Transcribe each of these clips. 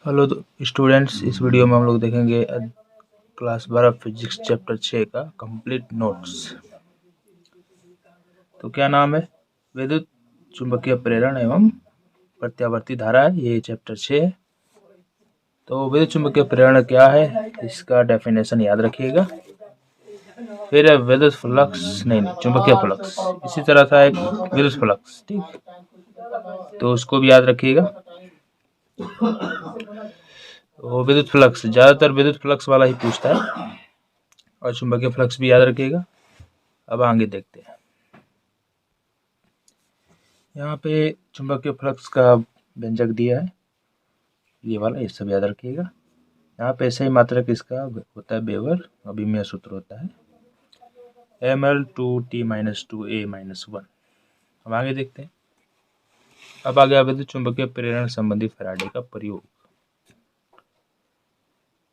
Hello students, इस video में हम लोग देखेंगे क्लास 12 फिजिक्स चैप्टर 6 का कंप्लीट नोट्स। तो क्या नाम है? विद्युत चुंबकीय प्रेरण एवं प्रत्यावर्ती धारा है, ये चैप्टर 6 है। तो विद्युत चुंबकीय प्रेरण क्या है, इसका डेफिनेशन याद रखिएगा। फिर विद्युत फ्लक्स नहीं चुंबकीय फ्लक्स, इसी तरह था एक विद्युत फ्लक्स, ठीक, तो उसको भी याद रखिएगा। वो विद्युत फ्लक्स ज़्यादातर विद्युत फ्लक्स वाला ही पूछता है, और चुंबकीय फ्लक्स भी याद रखिएगा। अब आगे देखते हैं। यहाँ पे चुंबकीय फ्लक्स का व्यंजक दिया है, ये वाला, ये सब याद रखिएगा। यहाँ पे ऐसे ही मात्रक इसका होता है वेबर, अभिमेय सूत्र होता है ml2T-2A-1। अब आगे देखते हैं। अब आगे विद्युत चुंबकीय प्रेरण संबंधी फैराडे का प्रयोग।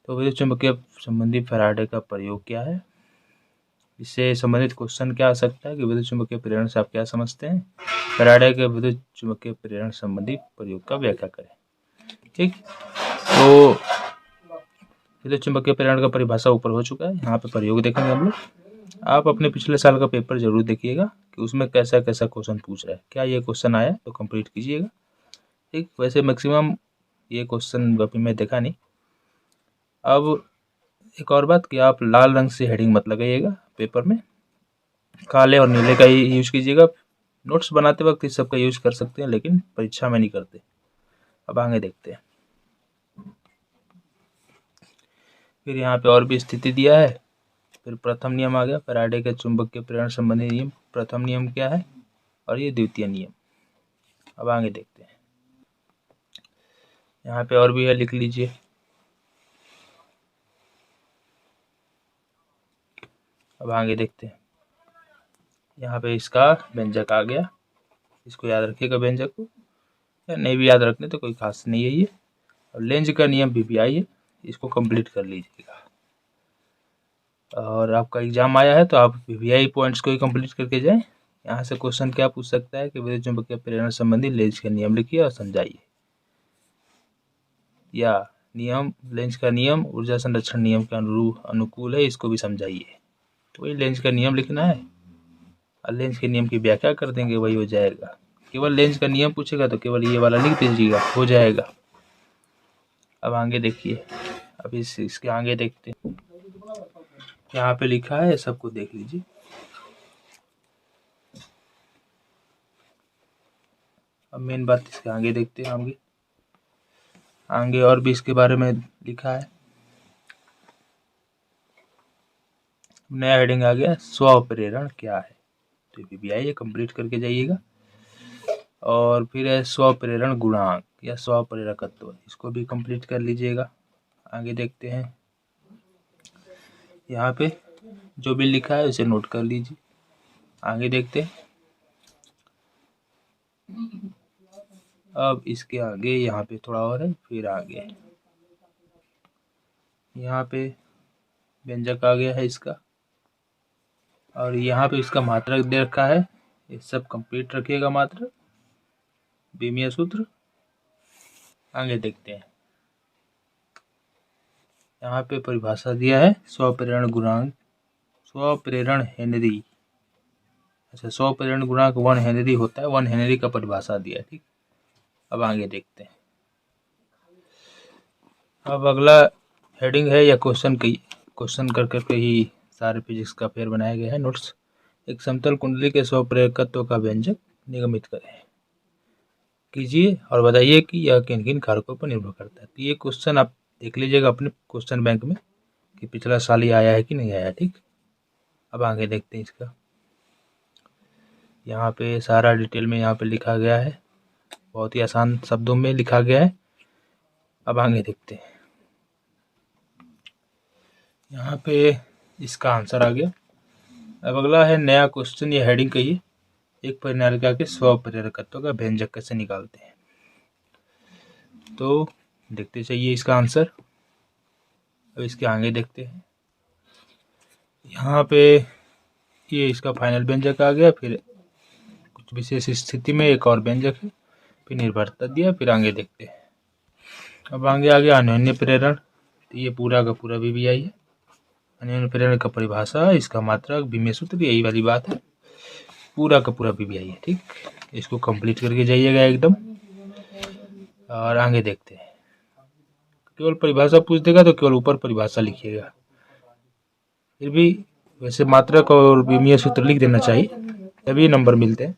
तो विद्युत चुंबकीय संबंधी फैराडे का प्रयोग क्या है, इससे संबंधित क्वेश्चन क्या आ सकता है कि विद्युत चुंबकीय प्रेरण से आप क्या समझते हैं, फैराडे के विद्युत चुंबकीय प्रेरण संबंधी प्रयोग का व्याख्या करें। ठीक, तो विद्युत चुंबकीय प्रेरण का परिभाषा ऊपर हो चुका है, यहाँ पे प्रयोग देखेंगे हम लोग। आप अपने पिछले साल का पेपर जरूर देखिएगा कि उसमें कैसा कैसा क्वेश्चन पूछ रहा है, क्या ये क्वेश्चन आया तो कंप्लीट कीजिएगा। ठीक, वैसे मैक्सिमम ये क्वेश्चन अभी मैं देखा नहीं। अब एक और बात कि आप लाल रंग से हेडिंग मत लगाइएगा पेपर में, काले और नीले का ही यूज कीजिएगा। नोट्स बनाते वक्त इस सब का यूज कर सकते हैं, लेकिन परीक्षा में नहीं करते। अब आगे देखते हैं। फिर यहाँ पे और भी स्थिति दिया है। फिर प्रथम नियम आ गया, फैराडे के चुंबकीय प्रेरण संबंधी नियम। प्रथम नियम क्या है और ये द्वितीय नियम। अब आगे देखते हैं। यहाँ पे और भी है, लिख लीजिए। अब आगे देखते हैं। यहाँ पे इसका व्यंजक आ गया, इसको याद रखिएगा व्यंजक को, या नहीं भी याद रखने तो कोई खास नहीं है ये। और लेंज का नियम वीवीआई है, इसको कंप्लीट कर लीजिएगा। और आपका एग्जाम आया है तो आप वीवीआई पॉइंट्स को ही कंप्लीट करके जाएं। यहाँ से क्वेश्चन क्या पूछ सकता है कि विद्युत चुंबकीय प्रेरण संबंधी लेंज का नियम लिखिए और समझाइए, या नियम लेंज का नियम ऊर्जा संरक्षण नियम के अनुकूल है, इसको भी समझाइए। तो वही लेंज का नियम लिखना है और लेंज के नियम की व्याख्या कर देंगे, वही हो जाएगा। केवल लेंज का नियम पूछेगा तो केवल ये वाला लिख दीजिएगा, हो जाएगा। अब आगे देखिए। अब इसके आगे देखते हैं। यहाँ पे लिखा है, सबको देख लीजिए। अब मेन बात इसके आगे देखते हैं। आगे और भी इसके बारे में लिखा है। नया हेडिंग आ गया, स्व प्रेरण क्या है, तो वीवीआई कंप्लीट करके जाइएगा। और फिर है स्व प्रेरण गुणांक या स्व प्रेरकत्व, इसको भी कंप्लीट कर लीजिएगा। आगे देखते हैं। यहाँ पे जो भी लिखा है उसे नोट कर लीजिए। आगे देखते हैं। अब इसके आगे यहाँ पे थोड़ा और है, फिर आगे यहाँ पे व्यंजक आ गया है इसका, और यहाँ पे इसका मात्रक दे रखा है, ये सब कंप्लीट रखिएगा मात्रक, बीमीय सूत्र। आगे देखते हैं। यहाँ पे परिभाषा दिया है स्वप्रेरण गुणांक, स्वप्रेरण हेनरी। अच्छा, स्वप्रेरण गुणांक 1 हेनरी होता है, 1 हेनरी का परिभाषा दिया है। ठीक, अब आगे देखते हैं। अब अगला हेडिंग है या क्वेश्चन कर करके ही सारे फिजिक्स का पेयर बनाया गया है नोट्स। एक समतल कुंडली के स्वप्रेरकत्व का व्यंजक निगमित करें, कीजिए और बताइए कि यह किन किन कारकों पर निर्भर करता है। तो ये क्वेश्चन आप देख लीजिएगा अपने क्वेश्चन बैंक में कि पिछला साल ही आया है कि नहीं आया। ठीक, अब आगे देखते हैं इसका। यहाँ पे सारा डिटेल में यहाँ पे लिखा गया है, बहुत ही आसान शब्दों में लिखा गया है। अब आगे देखते हैं। यहाँ पे इसका आंसर आ गया। अब अगला है नया क्वेश्चन, ये हेडिंग कहिए, एक परिनालिका के स्वप्रेरकत्व का व्यंजक कैसे निकालते हैं। तो देखते चाहिए इसका आंसर। अब इसके आगे देखते हैं। यहाँ पे ये इसका फाइनल व्यंजक आ गया, फिर कुछ विशेष स्थिति में एक और व्यंजक है, फिर निर्भरता दिया, फिर आगे देखते हैं। अब आगे आ गया अन्योन्य प्रेरण। तो ये पूरा का पूरा VBI है। अन्योन्य प्रेरण का परिभाषा, इसका मात्रक, विमेय सूत्र, यही वाली बात है। पूरा का पूरा VBI है। ठीक, इसको कंप्लीट करके जाइएगा एकदम। और आगे देखते हैं। केवल परिभाषा पूछ देगा तो केवल ऊपर परिभाषा लिखिएगा। फिर भी वैसे मात्रक और विमेय सूत्र लिख देना चाहिए, तभी नंबर मिलते हैं।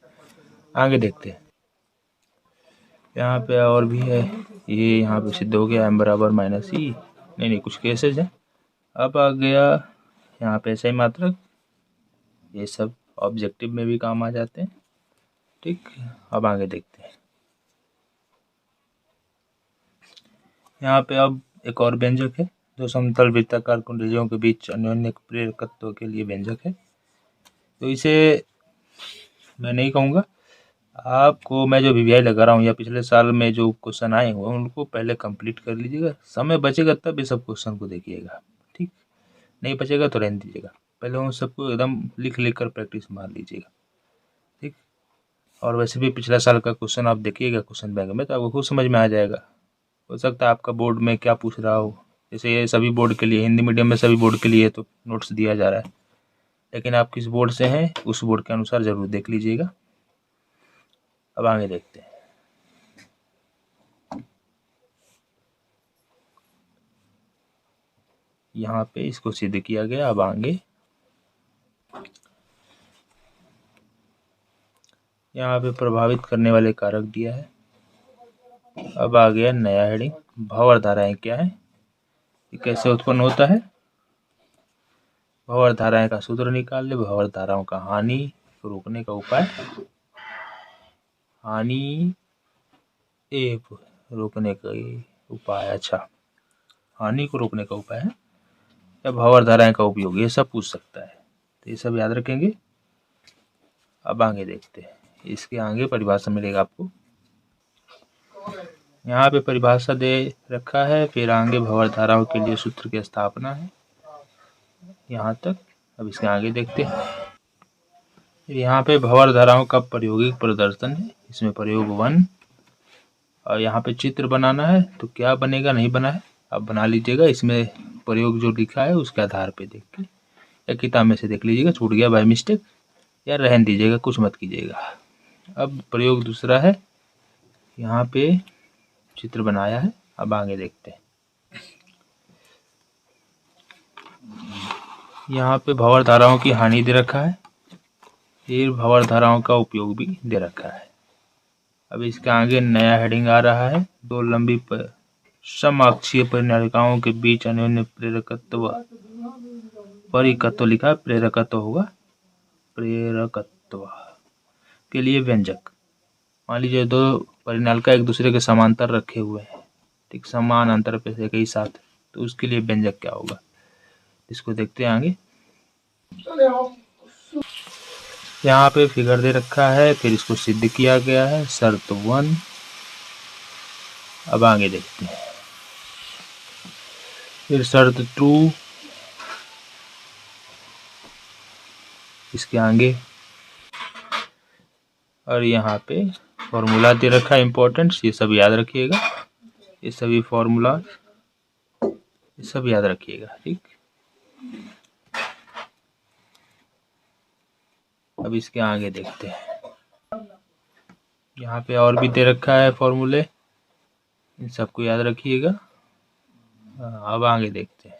आगे देखते हैं। यहाँ पे और भी है। ये यहाँ पे सिद्ध हो गया m बराबर माइनस ई। नहीं, कुछ केसेज है। अब आ गया यहाँ पे ऐसा ही मात्रक। ये सब ऑब्जेक्टिव में भी काम आ जाते हैं। ठीक, अब आगे देखते हैं। यहाँ पे अब एक और व्यंजक है जो समतल वृत्ताकार कुंडलियों के बीच अन्योन्य प्रेरकत्व के लिए व्यंजक है। तो इसे मैं नहीं कहूँगा, आपको मैं जो VBI लगा रहा हूँ या पिछले साल में जो क्वेश्चन आए हुए हैं उनको पहले कंप्लीट कर लीजिएगा। समय बचेगा तब ये सब क्वेश्चन को देखिएगा। ठीक, नहीं बचेगा तो रहने दीजिएगा। पहले उन सबको एकदम लिख कर प्रैक्टिस मार लीजिएगा। ठीक, और वैसे भी पिछला साल का क्वेश्चन आप देखिएगा क्वेश्चन बैंक में, तो आपको खुद समझ में आ जाएगा। हो सकता है आपका बोर्ड में क्या पूछ रहा हो। जैसे ये सभी बोर्ड के लिए, हिंदी मीडियम में सभी बोर्ड के लिए तो नोट्स दिया जा रहा है, लेकिन आप किस बोर्ड से हैं उस बोर्ड के अनुसार ज़रूर देख लीजिएगा। अब आगे देखते हैं। यहाँ पे इसको सिद्ध किया गया। अब आगे यहाँ पे प्रभावित करने वाले कारक दिया है। अब आ गया नया हेडिंग, भंवर धाराएं क्या है, ये कैसे उत्पन्न होता है। भंवर धाराएं का सूत्र निकाल ले। भंवर धाराओं का हानि को रोकने का उपाय, हानि रोकने का उपाय। अच्छा, हानि को रोकने का उपाय है या भंवर धाराएं का उपयोग, ये सब पूछ सकता है, तो ये सब याद रखेंगे। अब आगे देखते हैं। इसके आगे परिभाषा मिलेगा आपको। यहाँ पे परिभाषा दे रखा है, फिर आगे भंवर धाराओं के लिए सूत्र की स्थापना है, यहाँ तक। अब इसके आगे देखते हैं। यहाँ पे भंवर धाराओं का प्रायोगिक प्रदर्शन है, इसमें प्रयोग 1। और यहाँ पे चित्र बनाना है, तो क्या बनेगा नहीं बना है आप बना लीजिएगा। इसमें प्रयोग जो लिखा है उसके आधार पे देख के या किताब में से देख लीजिएगा, छूट गया बाय मिस्टेक या रहन दीजिएगा, कुछ मत कीजिएगा। अब प्रयोग दूसरा है, यहाँ पे चित्र बनाया है। अब आगे देखते हैं। यहाँ पे भंवर धाराओं की हानि दे रखा है, फिर भंवर धाराओं का उपयोग भी दे रखा है। अब इसके आगे नया हेडिंग आ रहा है, दो लंबी समअक्षीय परिनालिकाओं के बीच अन्योन्य प्रेरकत्व, परिकत्व लिखा है, प्रेरकत्व होगा, प्रेरकत्व के लिए व्यंजक। मान लीजिए दो परिनालिका एक दूसरे के समांतर रखे हुए हैं, ठीक, समान अंतर पे से कई साथ, तो उसके लिए व्यंजक क्या होगा, इसको देखते हैं आगे। यहाँ पे फिगर दे रखा है, फिर इसको सिद्ध किया गया है, शर्त 1। अब आगे देखते हैं। फिर शर्त 2, इसके आगे, और यहाँ पे फॉर्मूला दे रखा है इम्पोर्टेंट, ये सब याद रखिएगा। ये सभी फॉर्मूला ये सब याद रखिएगा। ठीक, अब इसके आगे देखते हैं। यहाँ पे और भी दे रखा है फॉर्मूले, इन सबको याद रखिएगा। अब आगे देखते हैं।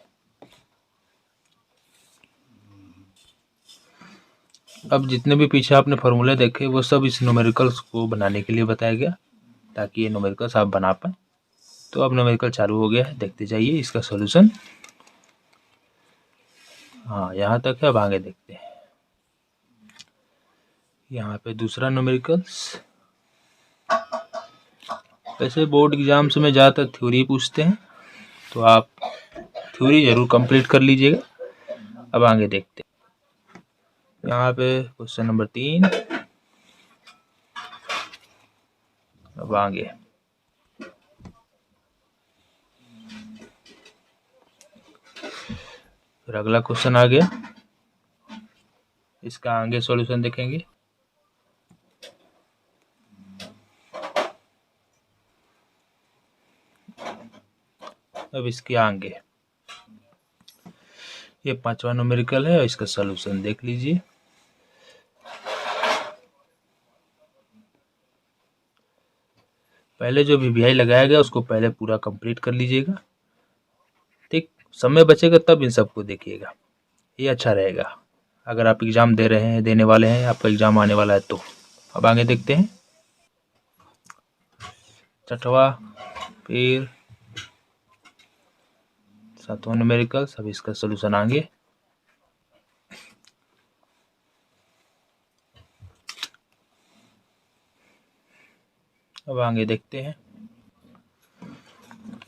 अब जितने भी पीछे आपने फॉर्मूले देखे वो सब इस न्यूमेरिकल्स को बनाने के लिए बताया गया, ताकि ये न्यूमेरिकल्स आप बना पाए। तो अब न्यूमेरिकल चालू हो गया है, देखते जाइए इसका सॉल्यूशन। हाँ, यहाँ तक है। अब आगे देखते हैं। यहाँ पे दूसरा न्यूमेरिकल्स। वैसे बोर्ड एग्जाम्स में ज़्यादातर थ्योरी पूछते हैं, तो आप थ्योरी जरूर कंप्लीट कर लीजिएगा। अब आगे देखते हैं। यहाँ पे क्वेश्चन नंबर 3। अब आगे फिर अगला क्वेश्चन आ गया, इसका आगे सॉल्यूशन देखेंगे। अब इसके आगे ये 5वां न्यूमेरिकल है और इसका सलूशन देख लीजिए। पहले जो वीवीआई लगाया गया उसको पहले पूरा कंप्लीट कर लीजिएगा, ठीक। समय बचेगा तब इन सबको देखिएगा, ये अच्छा रहेगा अगर आप एग्ज़ाम दे रहे हैं, देने वाले हैं, आपका एग्ज़ाम आने वाला है तो। अब आगे देखते हैं 6वां, फिर 7वां न्यूमेरिकल, अब इसका सलूशन आगे। अब आगे देखते हैं।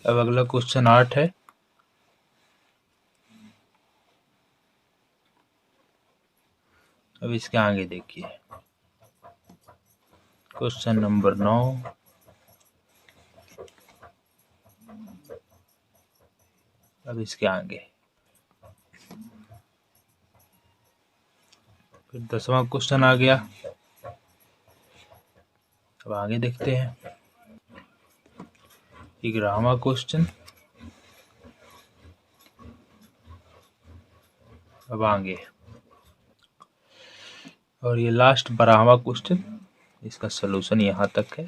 अब अगला क्वेश्चन 8 है। अब इसके आगे देखिए क्वेश्चन नंबर 9। अब इसके आगे फिर 10वां क्वेश्चन आ गया। अब आगे देखते हैं 11वां क्वेश्चन। अब आगे और ये लास्ट 12वां क्वेश्चन, इसका सलूशन यहाँ तक है,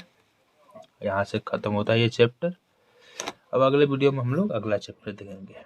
यहाँ से ख़त्म होता है ये चैप्टर। अब अगले वीडियो में हम लोग अगला चैप्टर देखेंगे।